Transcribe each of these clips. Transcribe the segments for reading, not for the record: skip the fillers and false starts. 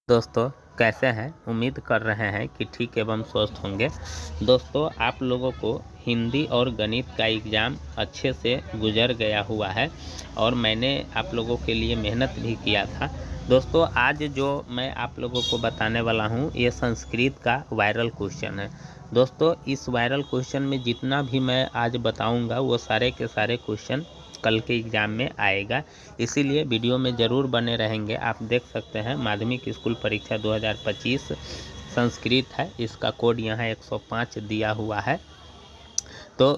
दोस्तों कैसे हैं। उम्मीद कर रहे हैं कि ठीक एवं स्वस्थ होंगे। दोस्तों आप लोगों को हिंदी और गणित का एग्ज़ाम अच्छे से गुजर गया हुआ है और मैंने आप लोगों के लिए मेहनत भी किया था। दोस्तों आज जो मैं आप लोगों को बताने वाला हूं ये संस्कृत का वायरल क्वेश्चन है। दोस्तों इस वायरल क्वेश्चन में जितना भी मैं आज बताऊंगा वो सारे के सारे क्वेश्चन कल के एग्ज़ाम में आएगा, इसीलिए वीडियो में ज़रूर बने रहेंगे। आप देख सकते हैं माध्यमिक स्कूल परीक्षा 2025 संस्कृत है, इसका कोड यहाँ 105 दिया हुआ है। तो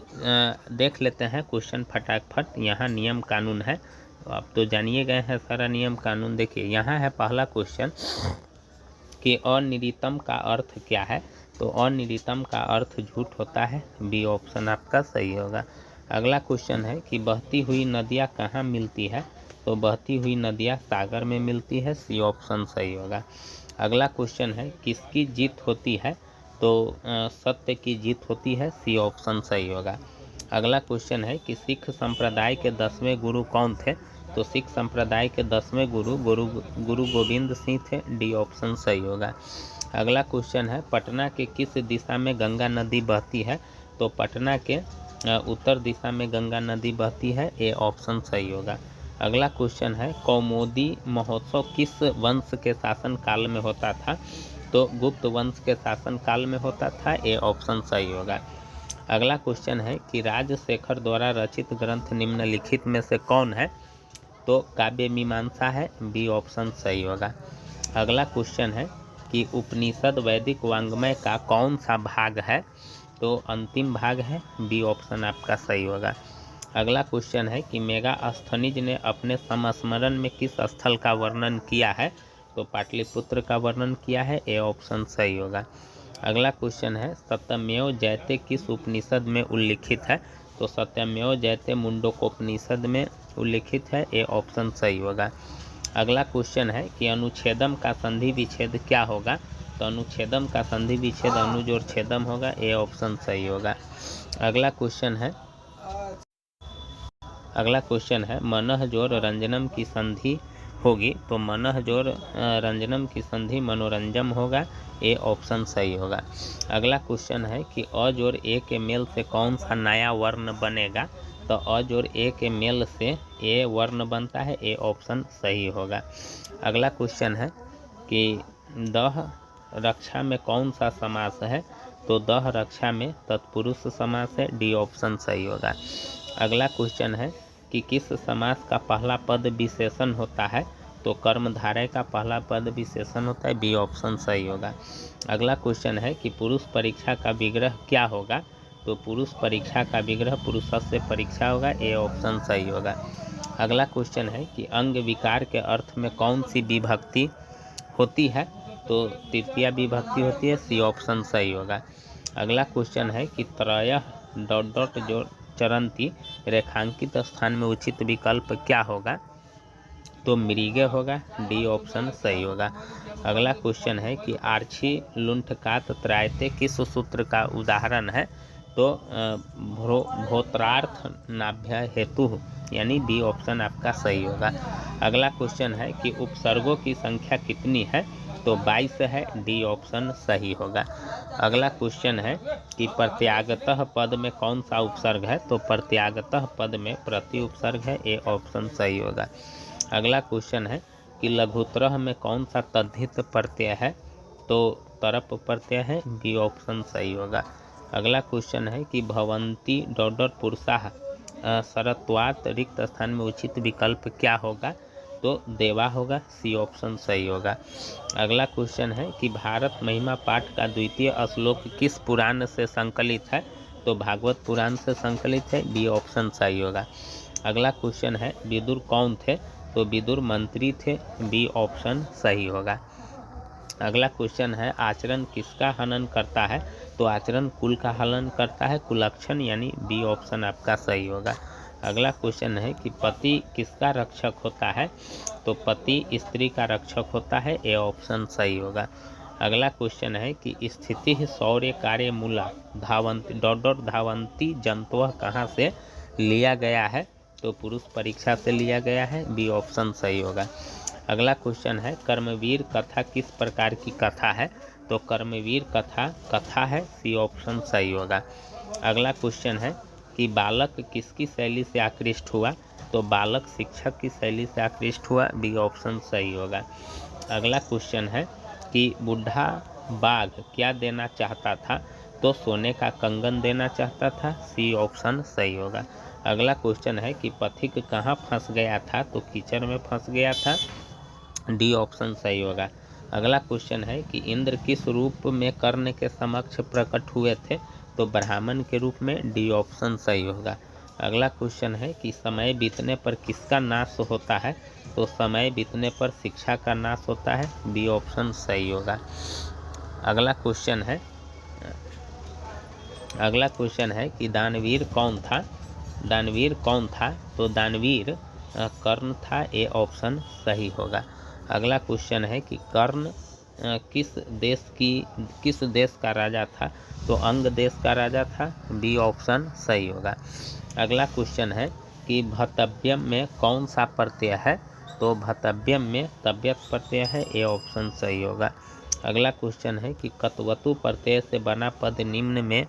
देख लेते हैं क्वेश्चन फटाफट। यहाँ नियम कानून है, तो आप तो जानिए गए हैं सारा नियम कानून। देखिए यहाँ है पहला क्वेश्चन कि अनियतम का अर्थ क्या है। तो अनियतम का अर्थ झूठ होता है, बी ऑप्शन आपका सही होगा। अगला क्वेश्चन है कि बहती हुई नदियाँ कहाँ मिलती है। तो बहती हुई नदियाँ सागर में मिलती है, सी ऑप्शन सही होगा। अगला क्वेश्चन है किसकी जीत होती है। तो सत्य की जीत होती है, सी ऑप्शन सही होगा। अगला क्वेश्चन है कि सिख संप्रदाय के 10वें गुरु कौन थे। तो सिख संप्रदाय के 10वें गुरु गोविंद सिंह थे, डी ऑप्शन सही होगा। अगला क्वेश्चन है पटना के किस दिशा में गंगा नदी बहती है। तो पटना के उत्तर दिशा में गंगा नदी बहती है, ए ऑप्शन सही होगा। अगला क्वेश्चन है कौमुदी महोत्सव किस वंश के शासन काल में होता था। तो गुप्त वंश के शासन काल में होता था, ए ऑप्शन सही होगा। अगला क्वेश्चन है कि राजशेखर द्वारा रचित ग्रंथ निम्नलिखित में से कौन है। तो काव्य मीमांसा है, बी ऑप्शन सही होगा। अगला क्वेश्चन है कि उपनिषद वैदिक वांग्मय का कौन सा भाग है। तो अंतिम भाग है, बी ऑप्शन आपका सही होगा। अगला क्वेश्चन है कि मेगास्थनीज ने अपने संस्मरण में किस स्थल का वर्णन किया है। तो पाटलिपुत्र का वर्णन किया है, ए ऑप्शन सही होगा। अगला क्वेश्चन है सत्यमेव जयते किस उपनिषद में उल्लिखित है। तो सत्यमेव जयते मुंडकोपनिषद में उल्लिखित है, ए ऑप्शन सही होगा। अगला क्वेश्चन है कि अनुच्छेदम का संधि विच्छेद क्या होगा। तो अनुच्छेदम का संधि विच्छेद अनुजोड़ छेदम होगा, ए ऑप्शन सही होगा। अगला क्वेश्चन है मनः जोड़ रंजनम की संधि होगी। तो मनः जोड़ रंजनम की संधि मनोरंजम होगा, ए ऑप्शन सही होगा। अगला क्वेश्चन है कि अ जोड़ ए के मेल से कौन सा नया वर्ण बनेगा। तो अ जोड़ ए के मेल से ए वर्ण बनता है, ए ऑप्शन सही होगा। अगला क्वेश्चन है कि दह रक्षा में कौन सा समास है। तो दह रक्षा में तत्पुरुष समास है, डी ऑप्शन सही होगा। अगला क्वेश्चन है कि किस समास का पहला पद विशेषण होता है। तो कर्मधारय का पहला पद विशेषण होता है, बी ऑप्शन सही होगा। अगला क्वेश्चन है कि पुरुष परीक्षा का विग्रह क्या होगा। तो पुरुष परीक्षा का विग्रह पुरुषस्य परीक्षा होगा, ए ऑप्शन सही होगा। अगला क्वेश्चन है कि अंग विकार के अर्थ में कौन सी विभक्ति होती है। तो तृतीया विभक्ति होती है, सी ऑप्शन सही होगा। अगला क्वेश्चन है कि त्रयः ... जो चरंती रेखांकित स्थान में उचित विकल्प क्या होगा। तो मृगे होगा, डी ऑप्शन सही होगा। अगला क्वेश्चन है कि आर्ची लुंठकात त्रायते किस सूत्र का उदाहरण है। तो भोत्रार्थ नाभ्य हेतु, यानी बी ऑप्शन आपका सही होगा। अगला क्वेश्चन है कि उपसर्गों की संख्या कितनी है। तो 22 है, डी ऑप्शन सही होगा। अगला क्वेश्चन है कि प्रत्यागतः पद में कौन सा उपसर्ग है। तो प्रत्यागतः पद में प्रति उपसर्ग है, ए ऑप्शन सही होगा। अगला क्वेश्चन है कि लघुत्रह में कौन सा तद्धित प्रत्यय है। तो तरप प्रत्यय है, बी ऑप्शन सही होगा। अगला क्वेश्चन है कि भवंती ... पुरुषाः सरत्वात् रिक्त स्थान में उचित विकल्प क्या होगा। तो देवा होगा, सी ऑप्शन सही होगा। अगला क्वेश्चन है कि भारत महिमा पाठ का द्वितीय श्लोक किस पुराण से संकलित है। तो भागवत पुराण से संकलित है, बी ऑप्शन सही होगा। अगला क्वेश्चन है विदुर कौन थे। तो विदुर मंत्री थे, बी ऑप्शन सही होगा। अगला क्वेश्चन है आचरण किसका हनन करता है। तो आचरण कुल का हनन करता है, कुलक्षण, यानी बी ऑप्शन आपका सही होगा। अगला क्वेश्चन है कि पति किसका रक्षक होता है। तो पति स्त्री का रक्षक होता है, ए ऑप्शन सही होगा। अगला क्वेश्चन है कि स्थिति शौर्य कार्य मूला धावंती ... धावंती जंतुः कहाँ से लिया गया है। तो पुरुष परीक्षा से लिया गया है, बी ऑप्शन सही होगा। अगला क्वेश्चन है कर्मवीर कथा किस प्रकार की कथा है? तो कर्मवीर कथा कथा है, सी ऑप्शन सही होगा। अगला क्वेश्चन है कि बालक किसकी शैली से आकृष्ट हुआ? तो बालक शिक्षक की शैली से आकृष्ट हुआ, बी ऑप्शन सही होगा। अगला क्वेश्चन है कि बूढ़ा बाघ क्या देना चाहता था? तो सोने का कंगन देना चाहता था, सी ऑप्शन सही होगा। अगला क्वेश्चन है कि पथिक कहाँ फंस गया था? तो कीचड़ में फंस गया था, डी ऑप्शन सही होगा। अगला क्वेश्चन है कि इंद्र किस रूप में कर्ण के समक्ष प्रकट हुए थे? तो ब्राह्मण के रूप में, डी ऑप्शन सही होगा। अगला क्वेश्चन है कि समय बीतने पर किसका नाश होता है? तो समय बीतने पर शिक्षा का नाश होता है, बी ऑप्शन सही होगा। अगला क्वेश्चन है कि दानवीर कौन था? दानवीर कौन था? तो दानवीर कर्ण था, ए ऑप्शन सही होगा। अगला क्वेश्चन है कि कर्ण किस देश का राजा था? तो अंग देश का राजा था, बी ऑप्शन सही होगा। अगला क्वेश्चन है कि भतव्यम में कौन सा प्रत्यय है? तो भतव्यम में तव्यत प्रत्यय है, ए ऑप्शन सही होगा। अगला क्वेश्चन है कि कतवतु प्रत्यय से बना पद निम्न में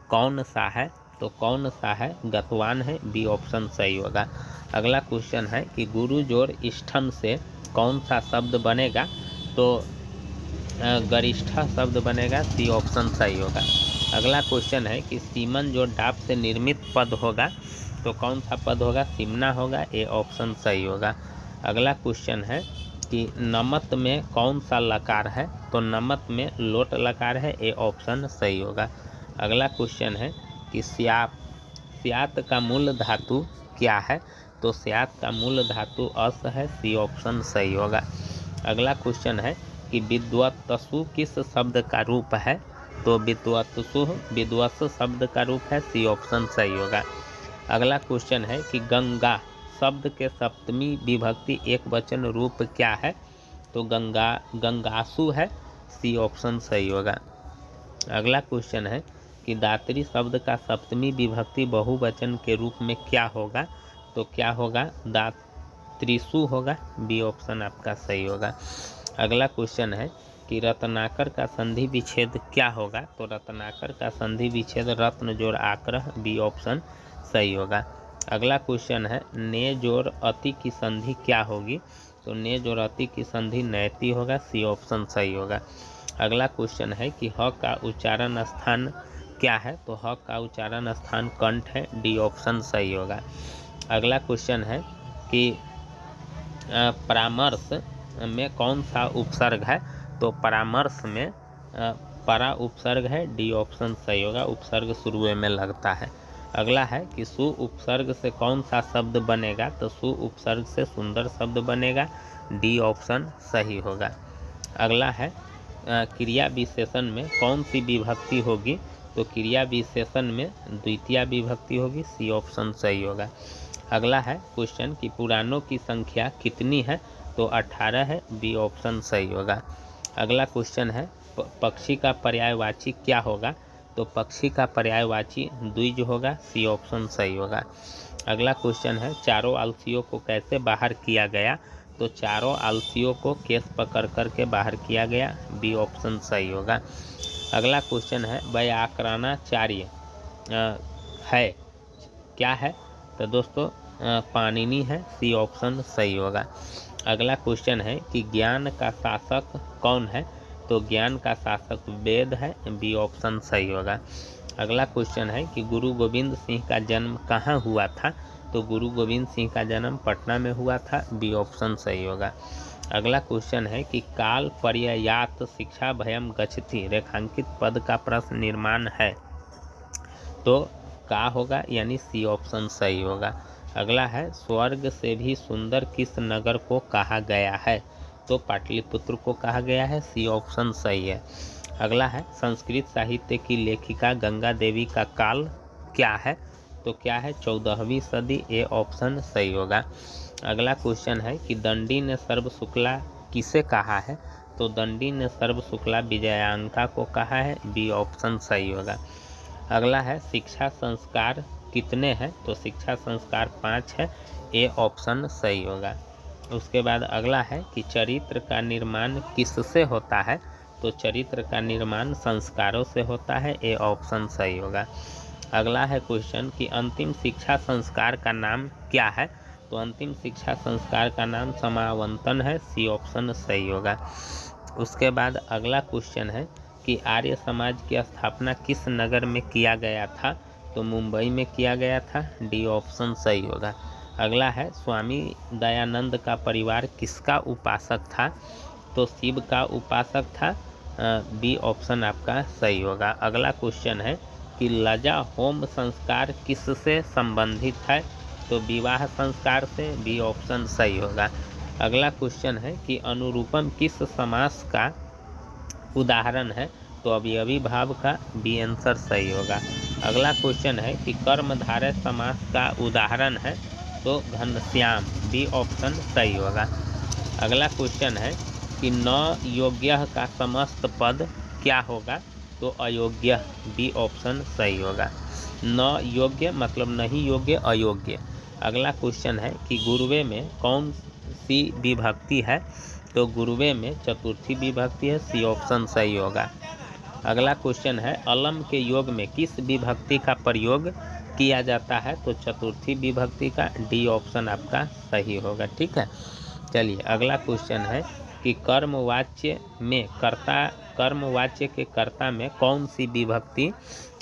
कौन सा है? तो कौन सा है? गतवान है, बी ऑप्शन सही होगा। अगला क्वेश्चन है कि गुरु जोड़ इष्ठम से कौन सा शब्द बनेगा? तो गरिष्ठा शब्द बनेगा, सी ऑप्शन सही होगा। अगला क्वेश्चन है कि सीमन जो डाप से निर्मित पद होगा तो कौन सा पद होगा? सिमना होगा, ए ऑप्शन सही होगा। अगला क्वेश्चन है कि नमत में कौन सा लकार है? तो नमत में लोट लकार है, ए ऑप्शन सही होगा। अगला क्वेश्चन है कि स्यात का मूल धातु क्या है? तो स्यात का मूल धातु अस है, सी ऑप्शन सही होगा। अगला क्वेश्चन है कि विद्वत्सु किस शब्द का रूप है? तो विद्वत्सु शब्द का रूप है, सी ऑप्शन सही होगा। अगला क्वेश्चन है कि गंगा शब्द के सप्तमी विभक्ति एक वचन रूप क्या है? तो गंगासु है, सी ऑप्शन सही होगा। अगला क्वेश्चन है कि दात्री शब्द का सप्तमी विभक्ति बहुवचन के रूप में क्या होगा? तो क्या होगा? दात्रिसु होगा, बी ऑप्शन आपका सही होगा। अगला क्वेश्चन है कि रत्नाकर का संधि विच्छेद क्या होगा? तो रत्नाकर का संधि विच्छेद रत्न जोड़ आक्रह, बी ऑप्शन सही होगा। अगला क्वेश्चन है ने जोड़ अति की संधि क्या होगी? तो ने जोड़ अति की संधि नैति होगा, सी ऑप्शन सही होगा। अगला क्वेश्चन है कि ह का उच्चारण स्थान क्या है? तो ह का उच्चारण स्थान कंठ है, डी ऑप्शन सही होगा। अगला क्वेश्चन है कि परामर्श में कौन सा उपसर्ग है? तो परामर्श में परा उपसर्ग है, डी ऑप्शन सही होगा, उपसर्ग शुरू में लगता है। अगला है कि सु उपसर्ग से कौन सा शब्द बनेगा? तो सु उपसर्ग से सुंदर शब्द बनेगा, डी ऑप्शन सही होगा। अगला है क्रिया विशेषण में कौन सी विभक्ति होगी? तो क्रिया विशेषण में द्वितीय विभक्ति होगी, सी ऑप्शन सही होगा। अगला है क्वेश्चन कि पुराणों की संख्या कितनी है? तो 18 है, बी ऑप्शन सही होगा। अगला क्वेश्चन है पक्षी का पर्यायवाची क्या होगा? तो पक्षी का पर्यायवाची द्विज होगा, सी ऑप्शन सही होगा। अगला क्वेश्चन है चारों आलसियों को कैसे बाहर किया गया? तो चारों आलसियों को केस पकड़ करके बाहर किया गया, बी ऑप्शन सही होगा। अगला क्वेश्चन है व्याकरणाचार्य है क्या है? तो दोस्तों पाणिनि है, सी ऑप्शन सही होगा। अगला क्वेश्चन है कि ज्ञान का शासक कौन है? तो ज्ञान का शासक वेद है, बी ऑप्शन सही होगा। अगला क्वेश्चन है कि गुरु गोविंद सिंह का जन्म कहाँ हुआ था? तो गुरु गोविंद सिंह का जन्म पटना में हुआ था, बी ऑप्शन सही होगा। अगला क्वेश्चन है कि काल पर्यायात शिक्षा भयम गच्छति रेखांकित पद का प्रश्न निर्माण है, तो का होगा, यानी सी ऑप्शन सही होगा। अगला है स्वर्ग से भी सुंदर किस नगर को कहा गया है? तो पाटलिपुत्र को कहा गया है, सी ऑप्शन सही है। अगला है संस्कृत साहित्य की लेखिका गंगा देवी का काल क्या है? तो क्या है? 14वीं सदी, ए ऑप्शन सही होगा। अगला क्वेश्चन है कि दंडी ने सर्व शुक्ला किसे कहा है? तो दंडी ने सर्व शुक्ला विजयांका को कहा है, बी ऑप्शन सही होगा। अगला है शिक्षा संस्कार कितने हैं? तो शिक्षा संस्कार 5 है, ए ऑप्शन सही होगा। उसके बाद अगला है कि चरित्र का निर्माण किससे होता है, तो चरित्र का निर्माण संस्कारों से होता है, ए ऑप्शन सही होगा। अगला है क्वेश्चन कि अंतिम शिक्षा संस्कार का नाम क्या है, तो अंतिम शिक्षा संस्कार का नाम समावंतन है, सी ऑप्शन सही होगा। उसके बाद अगला क्वेश्चन है कि आर्य समाज की स्थापना किस नगर में किया गया था, तो मुंबई में किया गया था, डी ऑप्शन सही होगा। अगला है स्वामी दयानंद का परिवार किसका उपासक था, तो शिव का उपासक था, बी ऑप्शन आपका सही होगा। अगला क्वेश्चन है कि लजा होम संस्कार किससे संबंधित है, तो विवाह संस्कार से, बी ऑप्शन सही होगा। अगला क्वेश्चन है कि अनुरूपम किस समास का उदाहरण है, तो अवयवी भाव का, बी आंसर सही होगा। अगला क्वेश्चन है कि कर्मधारय समास का उदाहरण है, तो घनश्याम, बी ऑप्शन सही होगा। अगला क्वेश्चन है कि न योग्य का समस्त पद क्या होगा, तो अयोग्य, बी ऑप्शन सही होगा। न योग्य मतलब नहीं योग्य, अयोग्य। अगला क्वेश्चन है कि गुरुवे में कौन सी विभक्ति है, तो गुरुवे में चतुर्थी विभक्ति है, सी ऑप्शन सही होगा। अगला क्वेश्चन है अलम के योग में किस विभक्ति का प्रयोग किया जाता है, तो चतुर्थी विभक्ति का, डी ऑप्शन आपका सही होगा। ठीक है, चलिए अगला क्वेश्चन है कि कर्मवाच्य में कर्मवाच्य के कर्ता में कौन सी विभक्ति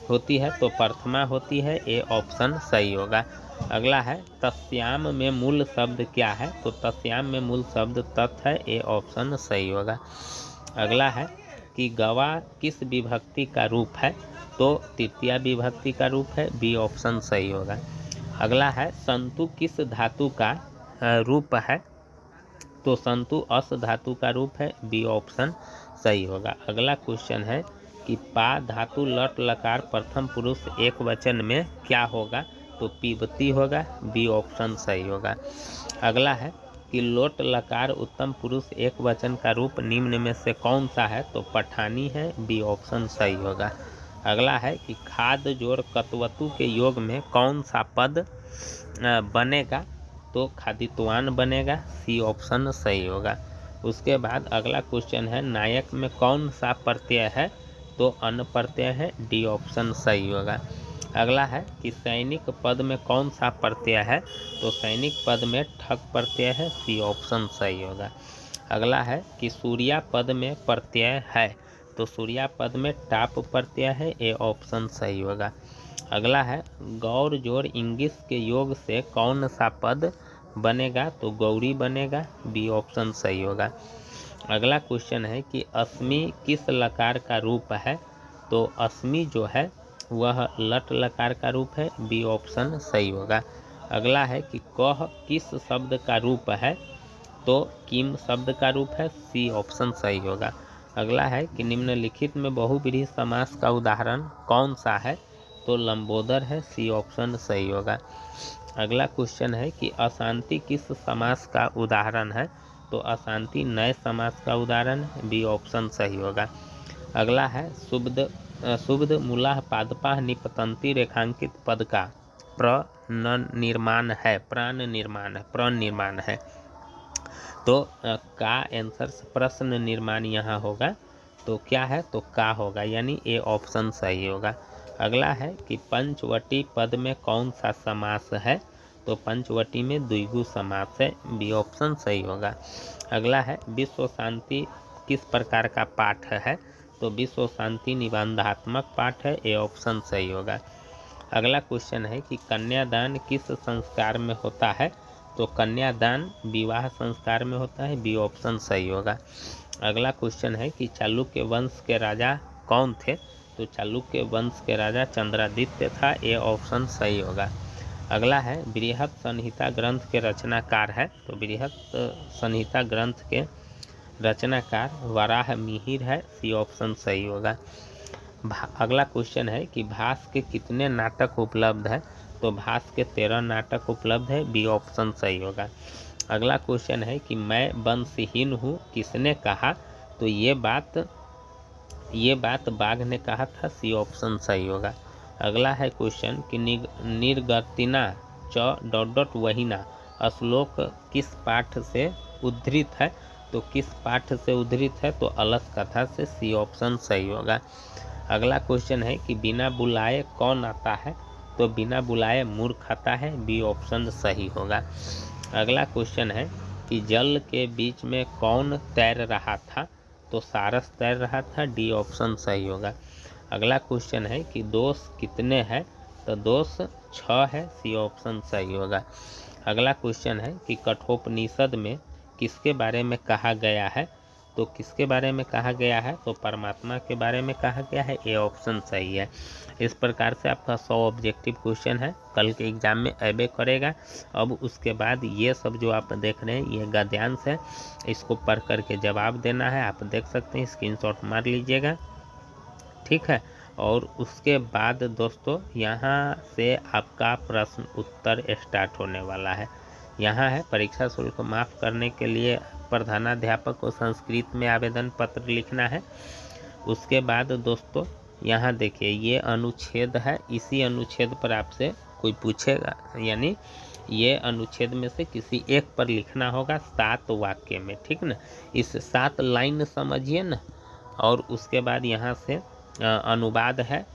होती है, तो प्रथमा होती है, ए ऑप्शन सही होगा। अगला है तस्याम में मूल शब्द क्या है, तो तस्याम में मूल शब्द तत् है, ए ऑप्शन सही होगा। अगला है कि गवा किस विभक्ति का रूप है, तो तृतीया विभक्ति का रूप है, बी ऑप्शन सही होगा। अगला है संतु किस धातु का रूप है, तो संतु अस धातु का रूप है, बी ऑप्शन सही होगा। अगला क्वेश्चन है कि पा धातु लट लकार प्रथम पुरुष एक वचन में क्या होगा, तो पीबती होगा, बी ऑप्शन सही होगा। अगला है कि लोट लकार उत्तम पुरुष एक वचन का रूप निम्न में से कौन सा है, तो पठानी है, बी ऑप्शन सही होगा। अगला है कि खाद जोड़ कतवतु के योग में कौन सा पद बनेगा, तो खादित्वान बनेगा, सी ऑप्शन सही होगा। उसके बाद अगला क्वेश्चन है नायक में कौन सा प्रत्यय है, तो अन प्रत्यय है, डी ऑप्शन सही होगा। अगला है कि सैनिक पद में कौन सा प्रत्यय है, तो सैनिक पद में ठक प्रत्यय है, सी ऑप्शन सही होगा। अगला है कि सूर्या पद में प्रत्यय है, तो सूर्या पद में टाप प्रत्यय है, ए ऑप्शन सही होगा। अगला है गौर जोड़ इंगिस के योग से कौन सा पद बनेगा, तो गौरी बनेगा, बी ऑप्शन सही होगा। अगला क्वेश्चन है कि अस्मि किस लकार का रूप है, तो अस्मि जो है वह लट लकार का रूप है, बी ऑप्शन सही होगा। अगला है कि कह किस शब्द का रूप है, तो किम शब्द का रूप है, सी ऑप्शन सही होगा। अगला है कि निम्नलिखित में बहुव्रीहि समास का उदाहरण कौन सा है, तो लंबोदर है, सी ऑप्शन सही होगा। अगला क्वेश्चन है कि अशांति किस समास का उदाहरण है, तो अशांति नए समास का उदाहरण है, बी ऑप्शन सही होगा। अगला है शुब्द मूलाह पादपाह निपतंती रेखांकित पद का प्रणिर्माण है, तो का आंसर प्रश्न निर्माण यहाँ होगा, तो क्या है, तो का होगा, यानी ए ऑप्शन सही होगा। अगला है कि पंचवटी पद में कौन सा समास है, तो पंचवटी में द्विगु समास है, बी ऑप्शन सही होगा। अगला है विश्व शांति किस प्रकार का पाठ है, तो विश्व शांति निबंधात्मक पाठ है, ए ऑप्शन सही होगा। अगला क्वेश्चन है कि कन्यादान किस संस्कार में होता है, तो कन्यादान विवाह संस्कार में होता है, बी ऑप्शन सही होगा। अगला क्वेश्चन है कि चालुक्य वंश के राजा कौन थे, तो चालुक्य वंश के राजा चंद्रादित्य था, ए ऑप्शन सही होगा। अगला है बृहत संहिता ग्रंथ के रचनाकार है, तो बृहत संहिता ग्रंथ के रचनाकार वराह मिहिर है, सी ऑप्शन सही होगा। अगला क्वेश्चन है कि भास के कितने नाटक उपलब्ध है, तो भास के 13 नाटक उपलब्ध है, बी ऑप्शन सही होगा। अगला क्वेश्चन है कि मैं वंशहीन हूँ किसने कहा, तो ये बात बाघ ने कहा था, सी ऑप्शन सही होगा। अगला है क्वेश्चन कि निर्गतिना च ... वहीना श्लोक किस पाठ से उद्धृत है? तो किस पाठ से उद्धृत है? तो अलस कथा से, सी ऑप्शन सही होगा। अगला क्वेश्चन है कि बिना बुलाए कौन आता है? तो बिना बुलाए मूर्ख आता है, बी ऑप्शन सही होगा। अगला क्वेश्चन है कि जल के बीच में कौन तैर रहा था? तो सारस तैर रहा था, डी ऑप्शन सही होगा। अगला क्वेश्चन है कि दोष कितने हैं? तो दोष 6 है, सी ऑप्शन सही होगा। अगला क्वेश्चन है कि कठोपनिषद में किसके बारे में कहा गया है? तो किसके बारे में कहा गया है? तो परमात्मा के बारे में कहा गया है, ए ऑप्शन सही है। इस प्रकार से आपका 100 ऑब्जेक्टिव क्वेश्चन है, कल के एग्जाम में अबे करेगा। अब उसके बाद ये सब जो आप देख रहे हैं ये गद्यांश है, इसको पढ़ करके जवाब देना है। आप देख सकते हैं, स्क्रीनशॉट मार लीजिएगा, ठीक है। और उसके बाद दोस्तों यहाँ से आपका प्रश्न उत्तर स्टार्ट होने वाला है। यहाँ है परीक्षा शुल्क माफ़ करने के लिए प्रधानाध्यापक को संस्कृत में आवेदन पत्र लिखना है। उसके बाद दोस्तों यहाँ देखिए ये अनुच्छेद है, इसी अनुच्छेद पर आपसे कोई पूछेगा, यानी ये अनुच्छेद में से किसी एक पर लिखना होगा 7 वाक्य में, ठीक ना। इस 7 लाइन समझिए ना। और उसके बाद यहाँ से अनुवाद है,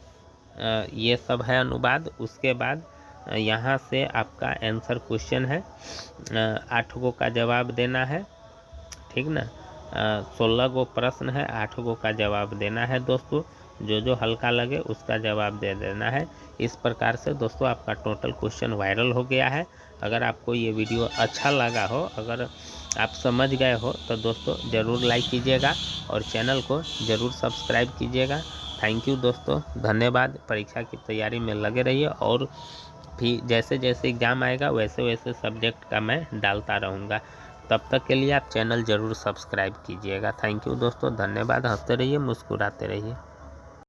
ये सब है अनुवाद। उसके बाद यहाँ से आपका आंसर क्वेश्चन है, 8 गो का जवाब देना है, ठीक ना। 16 गो प्रश्न है, 8 गो का जवाब देना है दोस्तों। जो हल्का लगे उसका जवाब दे देना है। इस प्रकार से दोस्तों आपका टोटल क्वेश्चन वायरल हो गया है। अगर आपको ये वीडियो अच्छा लगा हो, अगर आप समझ गए हो, तो दोस्तों ज़रूर लाइक कीजिएगा और चैनल को ज़रूर सब्सक्राइब कीजिएगा। थैंक यू दोस्तों, धन्यवाद। परीक्षा की तैयारी में लगे रहिए और फिर जैसे जैसे एग्ज़ाम आएगा वैसे वैसे सब्जेक्ट का मैं डालता रहूँगा। तब तक के लिए आप चैनल ज़रूर सब्सक्राइब कीजिएगा। थैंक यू दोस्तों, धन्यवाद। हंसते रहिए, मुस्कुराते रहिए।